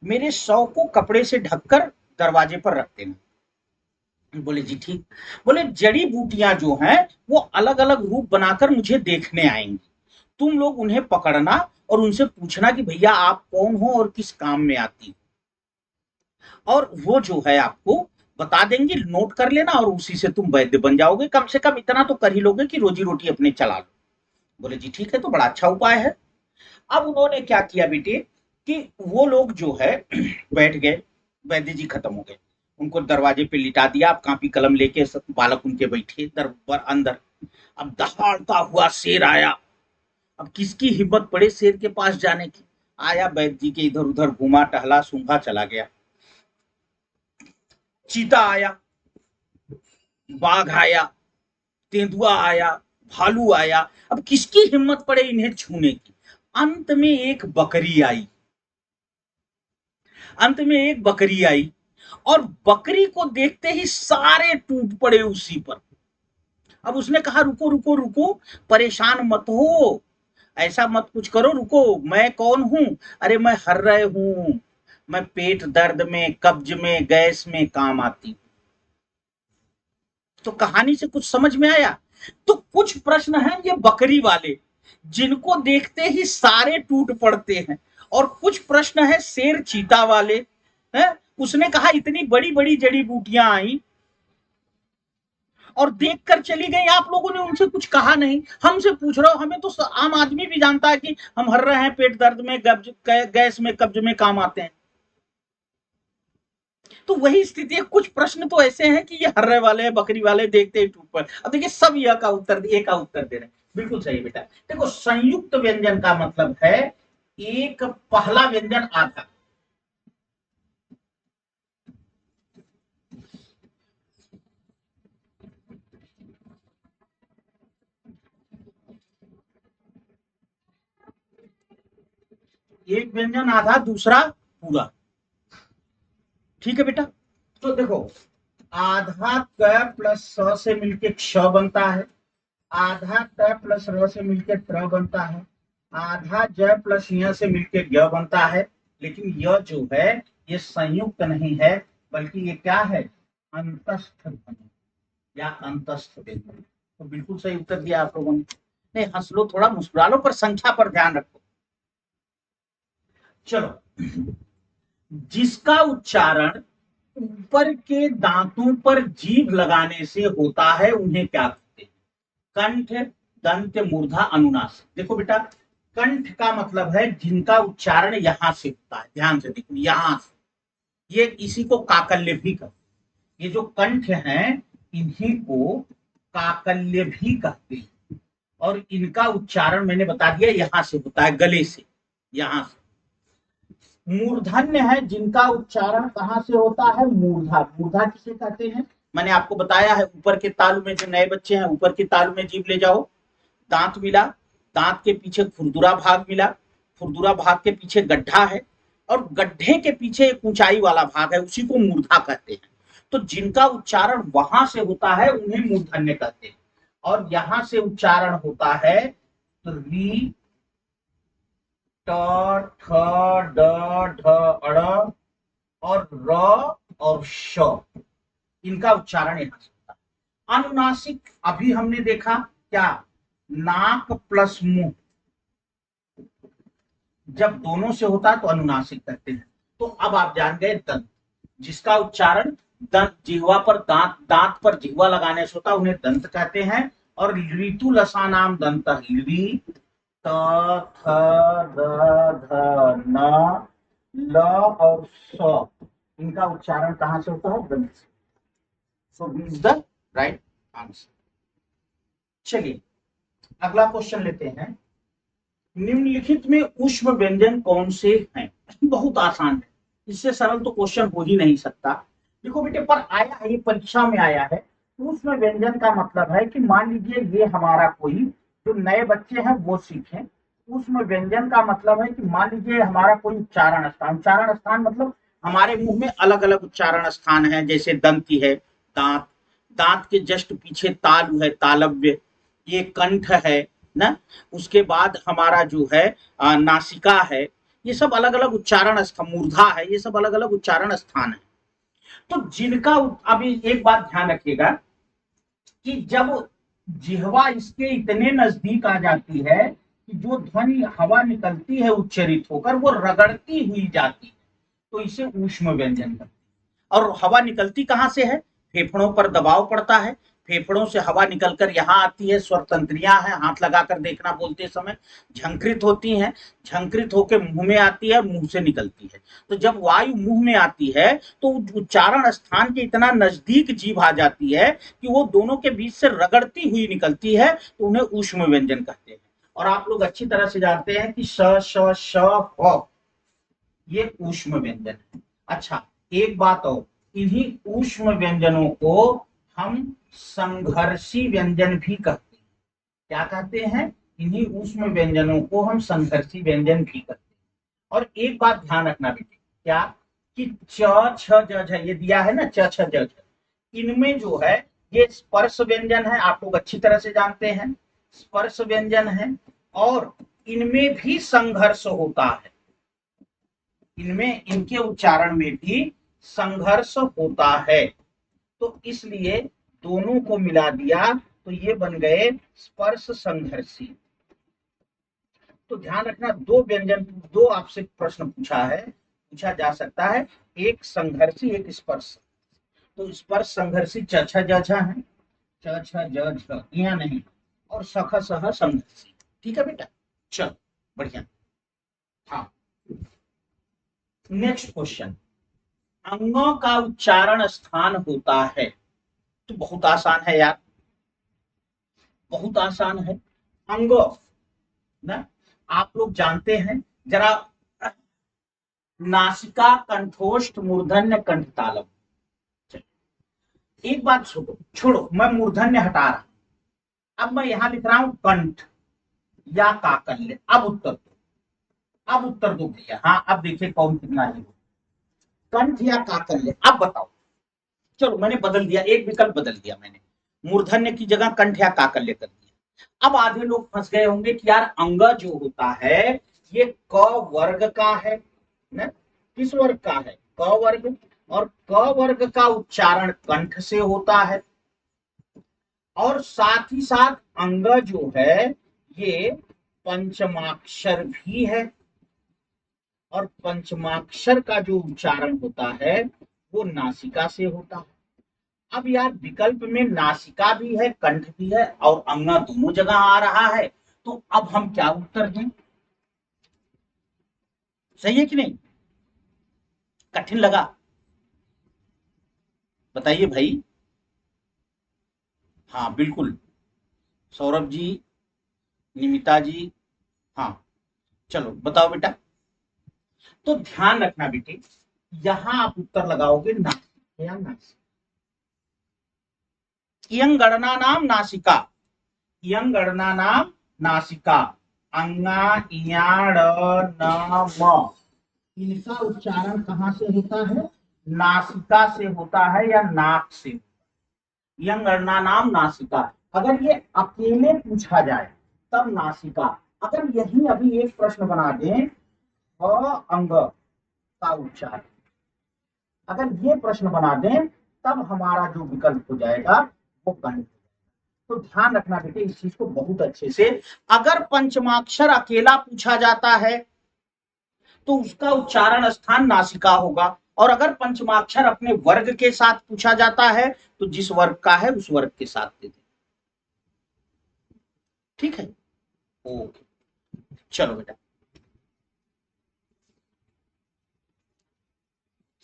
मेरे शव को कपड़े से ढककर दरवाजे पर रख देना। बोले जी ठीक। बोले जड़ी बूटियां जो हैं वो अलग अलग रूप बनाकर मुझे देखने आएंगी, तुम लोग उन्हें पकड़ना और उनसे पूछना कि भैया आप कौन हो और किस काम में आती हो, और वो जो है आपको बता देंगे, नोट कर लेना, और उसी से तुम वैद्य बन जाओगे, कम से कम इतना तो कर ही लोगे कि रोजी रोटी अपने चला लो। बोले जी ठीक है, तो बड़ा अच्छा उपाय है। अब उन्होंने क्या किया बेटे कि वो लोग जो है बैठ गए, वैद्य जी खत्म हो गए, उनको दरवाजे पे लिटा दिया, अब कापी कलम लेके सब बालक उनके बैठे दर अंदर। अब दहाड़ता हुआ शेर आया, अब किसकी हिम्मत पड़े शेर के पास जाने की। आया, वैद्य जी के इधर उधर घूमा टहला, सूंघा, चला गया। चीता आया, बाघ आया, तेंदुआ आया, भालू आया, अब किसकी हिम्मत पड़े इन्हें छूने की। अंत में एक बकरी आई, अंत में एक बकरी आई, और बकरी को देखते ही सारे टूट पड़े उसी पर। अब उसने कहा रुको रुको रुको, परेशान मत हो, ऐसा मत कुछ करो, रुको, मैं कौन हूं? अरे मैं हर्रे हूं, मैं पेट दर्द में, कब्ज में, गैस में काम आती हूं। तो कहानी से कुछ समझ में आया? तो कुछ प्रश्न हैं ये बकरी वाले, जिनको देखते ही सारे टूट पड़ते हैं, और कुछ प्रश्न है शेर चीता वाले है। उसने कहा इतनी बड़ी बड़ी जड़ी बूटियां आई और देख कर चली गई, आप लोगों ने उनसे कुछ कहा नहीं। हमसे पूछ रहे हो, हमें तो आम आदमी भी जानता है कि हम हर रहे हैं, पेट दर्द में, गैस में, कब्ज में काम आते हैं। तो वही स्थिति है, कुछ प्रश्न तो ऐसे हैं कि ये हर्रे वाले हैं, बकरी वाले, देखते ही टूट पड़े। अब देखिए सब यह का उत्तर, ए का उत्तर दे रहे हैं, बिल्कुल सही बेटा। देखो संयुक्त व्यंजन का मतलब है एक पहला व्यंजन आधा, एक व्यंजन आधा, दूसरा पूरा। ठीक है बेटा। तो देखो आधा क प्लस स से मिलके क्ष बनता है, आधा त प्लस र से मिलके त्र बनता है, आधा ज प्लस य से मिलके ग बनता है। लेकिन यह जो है ये संयुक्त नहीं है, बल्कि ये क्या है, अंतस्थ ध्वनि या अंतस्थ व्यंजन। तो बिल्कुल सही उत्तर दिया आप लोगों ने। नहीं हंस लो, थोड़ा मुस्कुरा लो, पर संख्या पर ध्यान रखो। चलो, जिसका उच्चारण ऊपर के दांतों पर जीभ लगाने से होता है उन्हें क्या कहते हैं? कंठ, दंत, मूर्धा, अनुनासिक। देखो बेटा, कंठ का मतलब है जिनका उच्चारण यहां से होता है, ध्यान से देखो, यहां से, ये इसी को काकल्य भी कहते हैं। ये जो कंठ हैं इन्हीं को काकल्य भी कहते हैं, और इनका उच्चारण मैंने बता दिया यहां से होता है, गले से, यहां से। मूर्धन्य है जिनका उच्चारण कहां से होता है, मूर्धा। मूर्धा किसे कहते हैं? मैंने आपको बताया है, ऊपर के तालु में, जो नए बच्चे हैं ऊपर के तालु में जीभ ले जाओ, दांत मिला, दांत के पीछे खुरदुरा भाग मिला, खुरदुरा भाग के पीछे गड्ढा है, और गड्ढे के पीछे एक ऊंचाई वाला भाग है, उसी को मूर्धा कहते हैं। तो जिनका उच्चारण वहां से होता है उन्हें मूर्धन्य कहते हैं, और यहां से उच्चारण होता है तो री, ट, ठ, ड, ढ, अड़, और र और श, इनका उच्चारण यहां से होता है। अनुनासिक अभी हमने देखा क्या, नाक प्लस मुंह, जब दोनों से होता है तो अनुनासिक कहते हैं। तो अब आप जान गए दंत, जिसका उच्चारण दंत, जिह्वा पर दांत, दांत पर जिह्वा लगाने से होता है उन्हें दंत कहते हैं। और ऋतु लसा नाम दंत, ली, त, थ, द, ध, न, ल और स, इनका उच्चारण कहां से होता है, दंत से। So B is the right answer. चलिए अगला क्वेश्चन लेते हैं। निम्नलिखित में ऊष्म व्यंजन कौन से हैं? बहुत आसान है, इससे सरल तो क्वेश्चन हो ही नहीं सकता। देखो बेटे, पर आया है, ये परीक्षा में आया है। ऊष्म व्यंजन का मतलब है कि मान लीजिए ये हमारा कोई, जो नए बच्चे हैं वो सीखें। ऊष्म व्यंजन का मतलब है कि मान लीजिए हमारा कोई उच्चारण स्थान, उच्चारण स्थान मतलब हमारे मुंह में अलग अलग उच्चारण स्थान है, जैसे दंती है, दांत, दांत के जस्ट पीछे तालु है, तालव्य, ये कंठ है ना, उसके बाद हमारा जो है नासिका है, ये सब अलग अलग उच्चारण स्थान, मूर्धा है, ये सब अलग अलग उच्चारण स्थान है। तो जिनका, अभी एक बात ध्यान रखिएगा कि जब जिह्वा इसके इतने नजदीक आ जाती है कि जो ध्वनि हवा निकलती है उच्चरित होकर वो रगड़ती हुई जाती है, तो इसे ऊष्म व्यंजन कहते हैं। और हवा निकलती कहां से है, फेफड़ों पर दबाव पड़ता है, फेफड़ों से हवा निकलकर यहाँ आती है, स्वर तंत्रियां हैं, हाथ लगाकर देखना बोलते समय, झंकृत होती हैं, झंकृत होकर मुंह में आती है, मुंह से निकलती है। तो जब वायु मुंह में आती है तो उच्चारण स्थान के इतना नजदीक जीभ आ जाती है कि वो दोनों के बीच से रगड़ती हुई निकलती है, तो उन्हें ऊष्म व्यंजन कहते हैं। और आप लोग अच्छी तरह से जानते हैं कि श, श, श, फ, ये ऊष्म व्यंजन है। अच्छा एक बात और, इन्हीं ऊष्म व्यंजनों को हम संघर्षी व्यंजन भी कहते हैं। क्या कहते हैं? इन्हीं ऊष्म व्यंजनों को हम संघर्षी व्यंजन भी कहते हैं। और एक बात ध्यान रखना बेटे, क्या कि च छ ज झ ये दिया है ना, च छ ज झ, इनमें जो है ये स्पर्श व्यंजन है, आप लोग अच्छी तरह से जानते हैं स्पर्श व्यंजन है, और इनमें भी संघर्ष होता है, इनमें इनके उच्चारण में भी संघर्ष होता है। तो इसलिए दोनों को मिला दिया तो ये बन गए स्पर्श संघर्षी। तो ध्यान रखना, दो व्यंजन, दो आपसे प्रश्न पूछा जा सकता है, एक संघर्षी एक स्पर्श। तो स्पर्श संघर्षी च छ ज झ है, च छ ज झ यहाँ नहीं, और सख सह संघर्षी। ठीक है बेटा, चल बढ़िया। हाँ, नेक्स्ट क्वेश्चन, अंगों का उच्चारण स्थान होता है। तो बहुत आसान है यार, बहुत आसान है। अंग ना आप लोग जानते हैं, जरा नासिका कंठोष्ठ मूर्धन्य कंठतालम। एक बात छोड़ो छोड़ो, मैं मूर्धन्य हटा रहा हूं, अब मैं यहां लिख रहा हूं कंठ या काकल्य। अब उत्तर दो भैया। हाँ, अब देखिए कौन कितना है, कंठ या काकल्य, अब बताओ। चलो मैंने बदल दिया, एक विकल्प बदल दिया मैंने, मूर्धन्य की जगह कंठ या काकल्य कर दिया। अब आधे लोग फंस गए होंगे कि यार अंग जो होता है ये क वर्ग का है ना, किस वर्ग का है? क वर्ग, और क वर्ग का उच्चारण कंठ से होता है, और साथ ही साथ अंग जो है ये पंचमाक्षर भी है, और पंचमाक्षर का जो उच्चारण होता है वो नासिका से होता है। अब यार विकल्प में नासिका भी है कंठ भी है और अंगा दोनों जगह आ रहा है, तो अब हम क्या उत्तर दें? सही है कि नहीं? कठिन लगा? बताइए भाई। हाँ बिल्कुल, सौरभ जी, निमिता जी, हाँ चलो बताओ बेटा। तो ध्यान रखना बेटे, यहां आप उत्तर लगाओगे नासिक या नासिक। इयं गणना नाम नासिका, इयं गणना नाम नासिका, अंगा इया न म, इनका उच्चारण कहां से होता है? नासिका से होता है या नाक से। यंग गणना नाम नासिका, अगर ये अकेले पूछा जाए तब नासिका। अगर यही अभी एक प्रश्न बना दें अंग का उच्चारण, अगर ये प्रश्न बना दें तब हमारा जो विकल्प हो जाएगा वो कंठ। तो ध्यान रखना बेटे इस चीज को बहुत अच्छे से, अगर पंचमाक्षर अकेला पूछा जाता है तो उसका उच्चारण स्थान नासिका होगा, और अगर पंचमाक्षर अपने वर्ग के साथ पूछा जाता है तो जिस वर्ग का है उस वर्ग के साथ दे दे। ठीक है, ओके, चलो बेटा।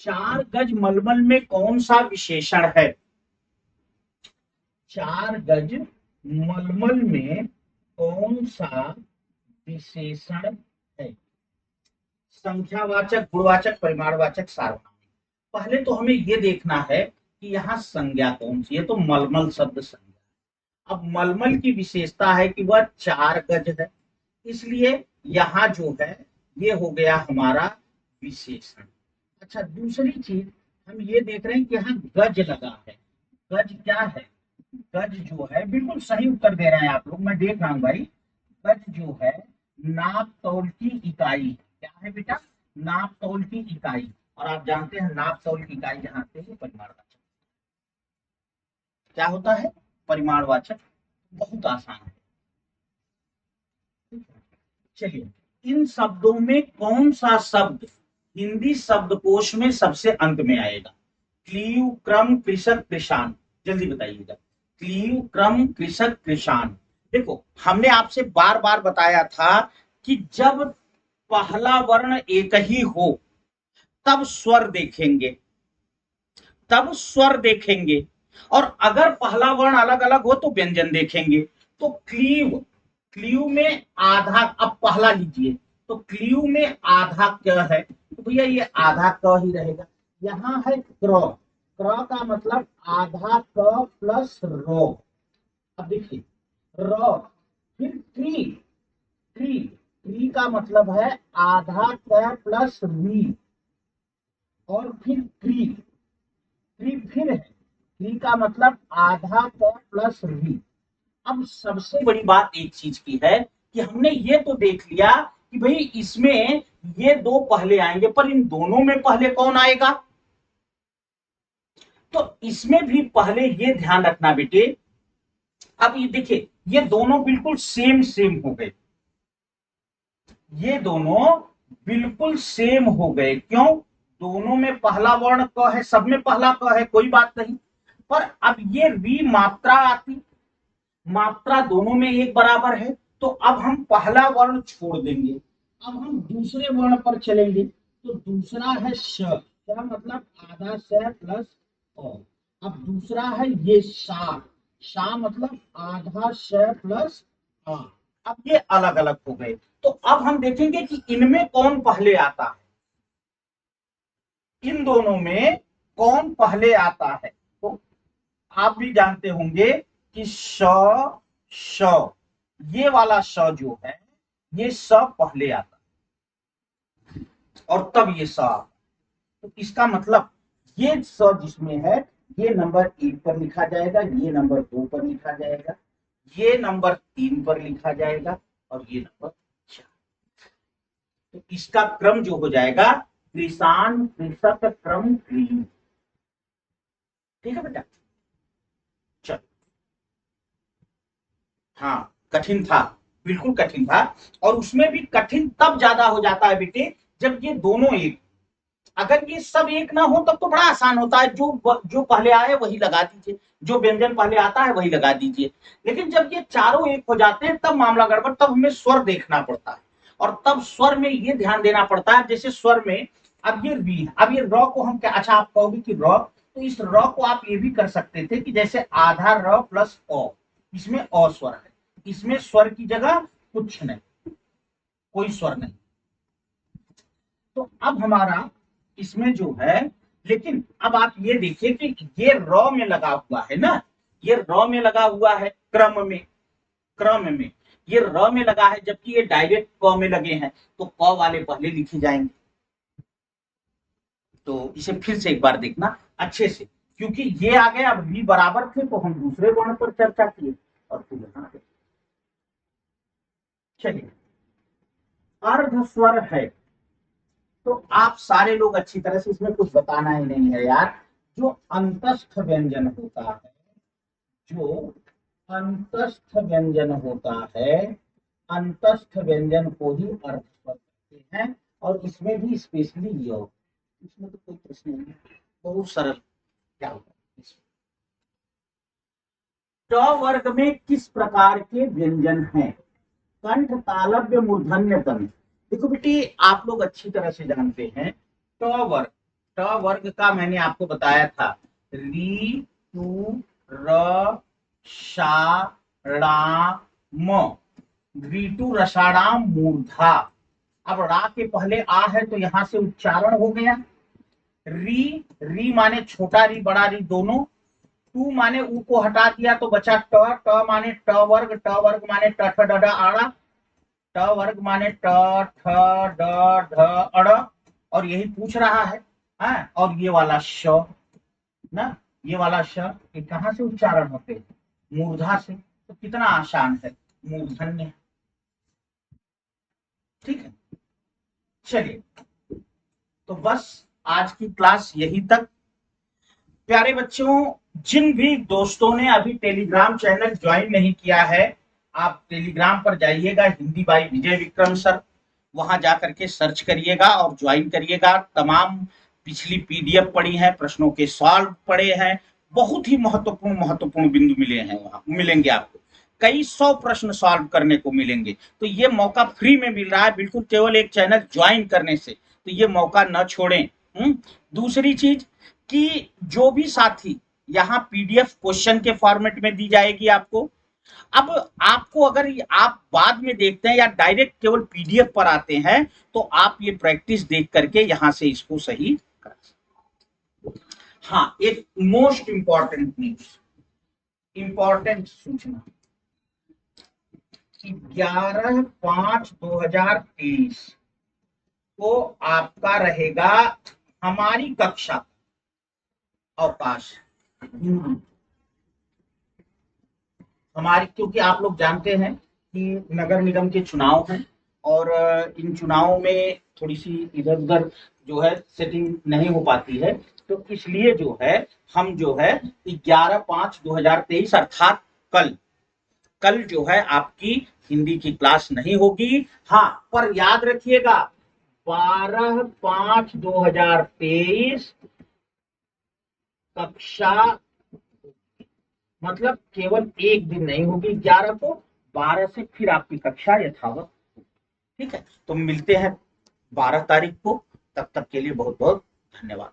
चार गज मलमल में कौन सा विशेषण है? चार गज मलमल में कौन सा विशेषण है? संख्यावाचक, गुणवाचक, परिमाणवाचक, सार्वनामिक। पहले तो हमें यह देखना है कि यहाँ संज्ञा कौन सी है, तो मलमल शब्द संज्ञा। अब मलमल की विशेषता है कि वह चार गज है, इसलिए यहाँ जो है ये हो गया हमारा विशेषण। अच्छा, दूसरी चीज हम ये देख रहे हैं कि यहाँ गज लगा है। गज क्या है? गज जो है, बिल्कुल सही उत्तर दे रहे हैं आप लोग, मैं देख रहा हूं भाई। गज जो है नाप तौल की इकाई। क्या है बेटा? नाप तौल की इकाई। और आप जानते हैं नाप तौल की इकाई जहां से वो परिमाणवाचक। क्या होता है? परिमाणवाचक। बहुत आसान है। चलिए, इन शब्दों में कौन सा शब्द हिंदी शब्दकोश में सबसे अंत में आएगा? क्लीव, क्रम, कृषक, कृषाण, जल्दी बताइएगा। क्लीव, क्रम, कृषक, कृषाण। देखो हमने आपसे बार बार बताया था कि जब पहला वर्ण एक ही हो तब स्वर देखेंगे, तब स्वर देखेंगे, और अगर पहला वर्ण अलग अलग हो तो व्यंजन देखेंगे। तो क्लीव, क्लीव में आधा, अब पहला लीजिए, तो क्लीव में आधा क है, तो भैया ये आधा क ही रहेगा। यहां है क्र, क्र का मतलब आधा क प्लस रो। अब देखिए र, फिर ट्री, ट्री, ट्री का मतलब है आधा क प्लस वी, और फिर ट्री, ट्री फिर है, ट्री का मतलब आधा क प्लस वी। अब सबसे बड़ी बात एक चीज की है कि हमने ये तो देख लिया कि भाई इसमें ये दो पहले आएंगे, पर इन दोनों में पहले कौन आएगा? तो इसमें भी पहले ये ध्यान रखना बेटे। अब ये देखिए ये दोनों बिल्कुल सेम सेम हो गए, ये दोनों बिल्कुल सेम हो गए। क्यों? दोनों में पहला वर्ण क है, सब में पहला क है, कोई बात नहीं। पर अब ये वी मात्रा आती, मात्रा दोनों में एक बराबर है, तो अब हम पहला वर्ण छोड़ देंगे, अब हम दूसरे वर्ण पर चलेंगे। तो दूसरा है श, क्या मतलब आधा स प्लस अ। अब दूसरा है ये शा, शा मतलब आधा श प्लस अ। अब ये अलग अलग हो गए, तो अब हम देखेंगे कि इनमें कौन पहले आता है, इन दोनों में कौन पहले आता है। तो आप भी जानते होंगे कि श, श, ये वाला श जो है ये स पहले आता है और तब ये स आता है। तो इसका मतलब ये स जिसमें है ये नंबर 1 पर लिखा जाएगा, ये नंबर 2 पर लिखा जाएगा, ये नंबर 3 पर लिखा जाएगा, और ये नंबर 4। तो इसका क्रम जो हो जाएगा कृषाण कृषक क्रम क्लीन। ठीक है बेटा, चल। हाँ कठिन था, बिल्कुल कठिन था, और उसमें भी कठिन तब ज्यादा हो जाता है बेटे जब ये दोनों एक, अगर ये सब एक ना हो तब तो बड़ा आसान होता है, जो पहले आए वही लगा दीजिए, जो व्यंजन पहले आता है वही लगा दीजिए। लेकिन जब ये चारों एक हो जाते हैं तब मामला गड़बड़, तब हमें स्वर देखना पड़ता है, और तब स्वर में ये ध्यान देना पड़ता है। जैसे स्वर में अब ये वी, अब ये र को हम क्या, अच्छा आप कहोगे कि र, तो इस र को आप ये भी कर सकते थे कि जैसे आधा र प्लस अ, इसमें अ स्वर है, इसमें स्वर की जगह कुछ नहीं, कोई स्वर नहीं। तो अब हमारा इसमें जो है, लेकिन अब आप ये देखिए कि ये र में लगा हुआ है ना, ये र में लगा हुआ है क्रम में, क्रम में ये र में लगा है, जबकि ये डायरेक्ट क में लगे हैं, तो क वाले पहले लिखे जाएंगे। तो इसे फिर से एक बार देखना अच्छे से, क्योंकि ये आ गए, अब वी बराबर थे तो हम दूसरे वर्ण पर चर्चा किए, और फिर यहाँ पे चलिए अर्ध स्वर है। तो आप सारे लोग अच्छी तरह से, इसमें कुछ बताना ही नहीं है यार, जो अंतस्थ व्यंजन होता है, जो अंतस्थ व्यंजन होता है, अंतस्थ व्यंजन को ही अर्ध स्वर कहते हैं, और इसमें भी स्पेशली योग, इसमें तो कोई प्रश्न नहीं, बहुत सरल। क्या होगा ट वर्ग में किस प्रकार के व्यंजन हैं? कंठ तालव्य मूर्धन्य तन। देखो बेटी आप लोग अच्छी तरह से जानते हैं ट वर्ग, ट वर्ग का मैंने आपको बताया था री टू र शा ड़ा म, रीटू रसाणाम मूर्धा। अब रा के पहले आ है तो यहां से उच्चारण हो गया। री, री माने छोटा री बड़ा री दोनों, टू माने ऊ को हटा दिया तो बचा ट, ट माने ट वर्ग, ट वर्ग माने ट ठ ड ढ आड़ा, ट वर्ग माने ट ठ ड ढ अड़, और यही पूछ रहा है। हाँ? और ये वाला श ना, ये वाला श ये कहां से उच्चारण होते हैं? मूर्धा से। तो कितना आसान है, मूर्धन्य। ठीक है, चलिए तो बस आज की क्लास यही तक। प्यारे बच्चों, जिन भी दोस्तों ने अभी टेलीग्राम चैनल ज्वाइन नहीं किया है, आप टेलीग्राम पर जाइएगा, Hindi by Vijay Vikram sir, वहां जाकर के सर्च करिएगा और ज्वाइन करिएगा। तमाम पिछली पीडीएफ पड़ी है, प्रश्नों के सॉल्व पड़े हैं, बहुत ही महत्वपूर्ण महत्वपूर्ण बिंदु मिले हैं, वहां मिलेंगे आपको, कई 100 प्रश्न सॉल्व करने को मिलेंगे। तो ये मौका फ्री में मिल रहा है, बिल्कुल केवल एक चैनल ज्वाइन करने से, तो ये मौका न छोड़ें। दूसरी चीज कि जो भी साथी, यहाँ पीडीएफ क्वेश्चन के फॉर्मेट में दी जाएगी आपको। अब आपको अगर आप बाद में देखते हैं या डायरेक्ट केवल पीडीएफ पर आते हैं, तो आप ये प्रैक्टिस देख करके यहां से इसको सही कर सकते हैं। हाँ, एक मोस्ट इंपॉर्टेंट न्यूज, इंपॉर्टेंट सूचना, 11/5/2023 को आपका रहेगा हमारी कक्षा अवकाश। हमारी, क्योंकि आप लोग जानते हैं कि नगर निगम के चुनाव हैं और इन चुनावों में थोड़ी सी इधर उधर जो है सेटिंग नहीं हो पाती है, तो इसलिए जो है हम जो है 11/5/2023 अर्थात कल कल जो है आपकी हिंदी की क्लास नहीं होगी। हाँ, पर याद रखिएगा 12/5/2023 कक्षा, मतलब केवल एक दिन नहीं होगी 11 को, 12 से फिर आपकी कक्षा यथावत। ठीक है, तो मिलते हैं 12 तारीख को, तब तक के लिए बहुत बहुत धन्यवाद।